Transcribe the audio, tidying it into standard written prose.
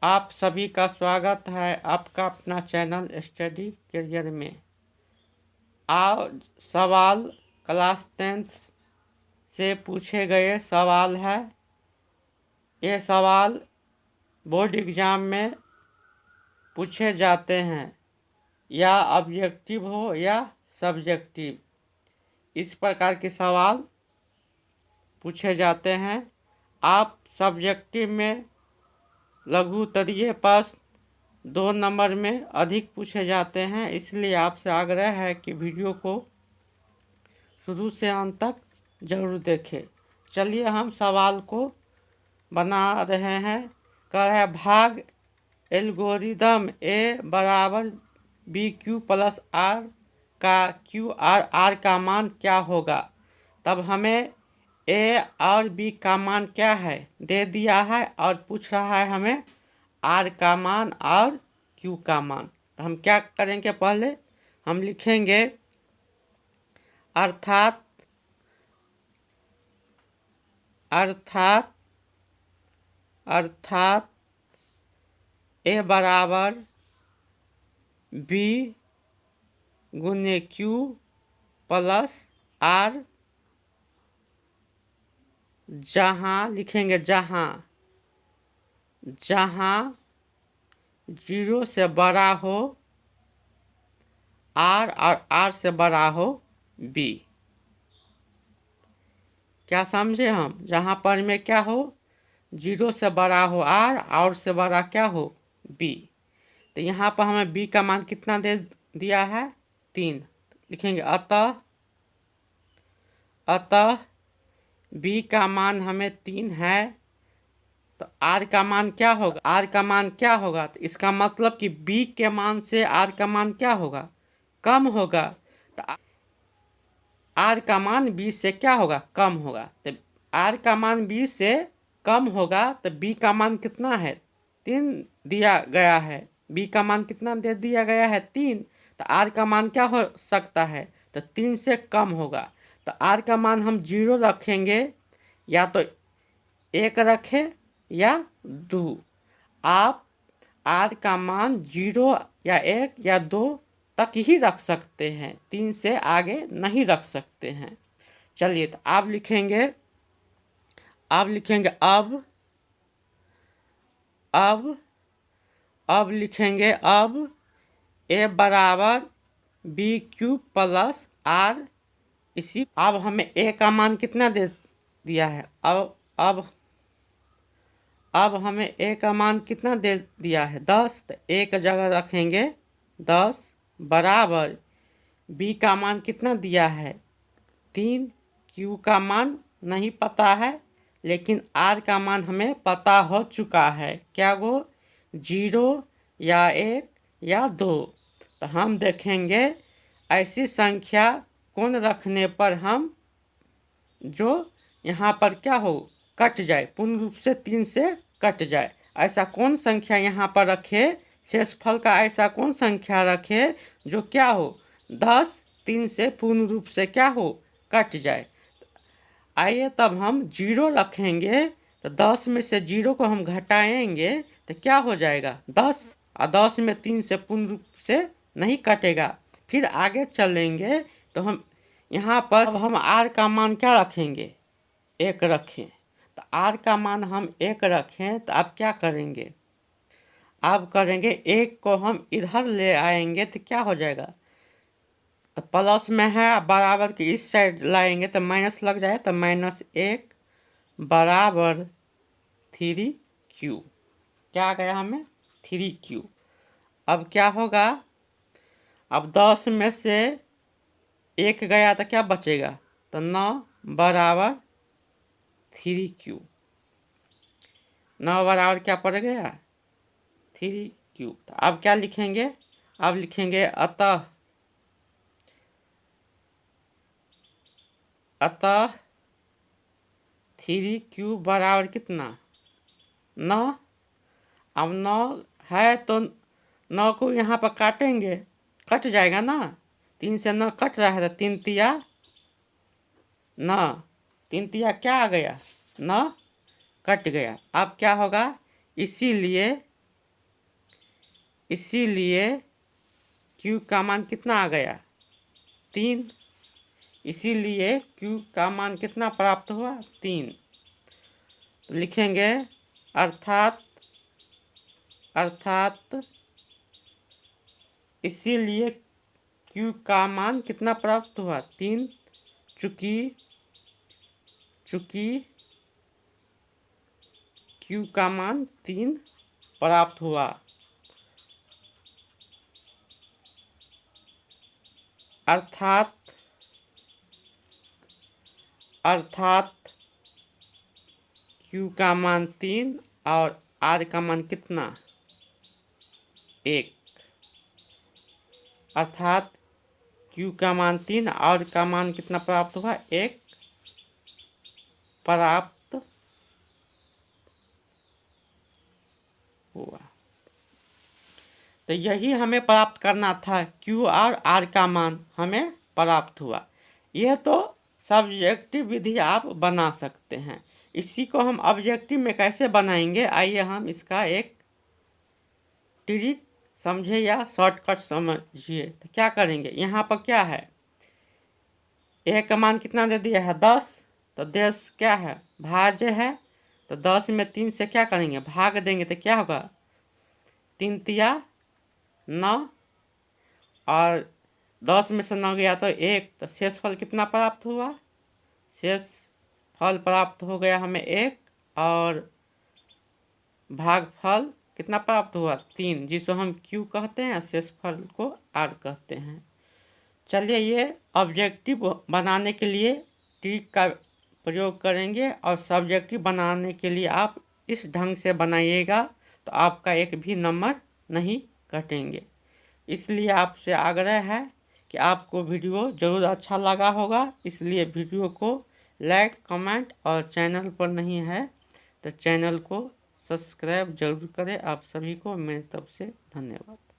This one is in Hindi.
आप सभी का स्वागत है आपका अपना चैनल स्टडी करियर में। आज सवाल क्लास 10th से पूछे गए सवाल है। ये सवाल बोर्ड एग्ज़ाम में पूछे जाते हैं, या ऑब्जेक्टिव हो या सब्जेक्टिव, इस प्रकार के सवाल पूछे जाते हैं। आप सब्जेक्टिव में लघु उत्तरीय प्रश्न 2 नंबर में अधिक पूछे जाते हैं, इसलिए आपसे आग्रह है कि वीडियो को शुरू से अंत तक जरूर देखें। चलिए हम सवाल को बना रहे हैं। कह रहा है भाग एल्गोरिदम ए बराबर बी क्यू प्लस आर का क्यू आर का मान क्या होगा। तब हमें ए और बी का मान क्या है दे दिया है और पूछ रहा है हमें आर का मान और क्यू का मान। तो हम क्या करेंगे, पहले हम लिखेंगे अर्थात ए बराबर बी गुने क्यू प्लस आर, जहाँ लिखेंगे जहाँ 0 से बड़ा हो आर और आर से बड़ा हो बी। क्या समझे हम, जहाँ पर में क्या हो 0 से बड़ा हो आर और से बड़ा क्या हो बी। तो यहाँ पर हमें बी का मान कितना दे दिया है 3। लिखेंगे अतः बी का मान हमें 3 है, तो आर का मान क्या होगा, आर का मान क्या होगा। तो इसका मतलब कि बी के मान से आर का मान क्या होगा, कम होगा। तो आर का मान बी से क्या होगा, कम होगा। तो आर का मान बी से कम होगा, तो बी का मान कितना है 3 दिया गया है। बी का मान कितना दे दिया गया है 3, तो आर का मान क्या हो सकता है, तो 3 से कम होगा। तो आर का मान हम 0 रखेंगे, या तो 1 रखें या 2। आप आर का मान 0 या 1 या 2 तक ही रख सकते हैं, 3 से आगे नहीं रख सकते हैं। चलिए, तो आप लिखेंगे अब लिखेंगे अब ए बराबर बी क्यू प्लस आर। इसी अब हमें ए का मान कितना दे दिया है, अब हमें ए का मान कितना दे दिया है 10। तो ए का जगह रखेंगे 10 बराबर बी का मान कितना दिया है 3। क्यू का मान नहीं पता है, लेकिन आर का मान हमें पता हो चुका है, क्या वो 0 या 1 या 2। तो हम देखेंगे ऐसी संख्या कौन रखने पर हम जो यहाँ पर क्या हो कट जाए, पूर्ण रूप से 3 से कट जाए। ऐसा कौन संख्या यहाँ पर रखे, शेषफल का ऐसा कौन संख्या रखे जो क्या हो 10 3 से पूर्ण रूप से क्या हो कट जाए। आइए तब हम 0 रखेंगे, तो 10 में से 0 को हम घटाएंगे तो क्या हो जाएगा 10, और 10 में 3 से पूर्ण रूप से नहीं कटेगा। फिर आगे चलेंगे तो हम यहाँ पर अब हम आर का मान क्या रखेंगे 1 रखें। तो आर का मान हम 1 रखें, तो आप क्या करेंगे, आप करेंगे 1 को हम इधर ले आएंगे तो क्या हो जाएगा, तो प्लस में है बराबर के इस साइड लाएंगे तो माइनस लग जाए, तो -1 बराबर 3q। क्या आ गया हमें 3q। अब क्या होगा, अब 10 में से 1 गया तो क्या बचेगा, तो 9 बराबर 3q। 9 बराबर क्या पड़ गया 3q। तो अब क्या लिखेंगे, अब लिखेंगे अतः 3q बराबर कितना 9। अब 9 है तो 9 को यहाँ पर काटेंगे, कट जाएगा ना, 3 से 9 कट रहा है, तो 3 तिया 9, 3 तिया क्या आ गया 9 कट गया। अब क्या होगा, इसीलिए इसीलिए Q का मान कितना आ गया 3। इसीलिए Q का मान कितना प्राप्त हुआ 3। तो लिखेंगे अर्थात इसीलिए Q का मान कितना प्राप्त हुआ 3, चूँकि Q का मान 3 प्राप्त हुआ। अर्थात Q का मान 3 और R का मान कितना 1। अर्थात Q का मान 3 और का मान कितना प्राप्त हुआ 1 प्राप्त हुआ। तो यही हमें प्राप्त करना था, Q और R का मान हमें प्राप्त हुआ। यह तो सब्जेक्टिव विधि आप बना सकते हैं। इसी को हम ऑब्जेक्टिव में कैसे बनाएंगे, आइए हम इसका एक ट्रिक समझे या शॉर्टकट समझिए। तो क्या करेंगे, यहाँ पर क्या है A का मान कितना दे दिया है 10। तो 10 क्या है भाज्य है, तो 10 में 3 से क्या करेंगे भाग देंगे, तो क्या होगा 3 तिया 9 और 10 में से 9 गया तो 1, तो शेष फल कितना प्राप्त हुआ, शेष फल प्राप्त हो गया हमें 1 और भागफल कितना प्राप्त हुआ 3, जिसको हम Q कहते हैं, शेष फल को R कहते हैं। चलिए ये ऑब्जेक्टिव बनाने के लिए ट्रिक का प्रयोग करेंगे और सब्जेक्टिव बनाने के लिए आप इस ढंग से बनाइएगा तो आपका एक भी नंबर नहीं कटेंगे। इसलिए आपसे आग्रह है कि आपको वीडियो ज़रूर अच्छा लगा होगा, इसलिए वीडियो को लाइक कमेंट और चैनल पर नहीं है तो चैनल को सब्सक्राइब जरूर करें। आप सभी को मेरी तरफ से धन्यवाद।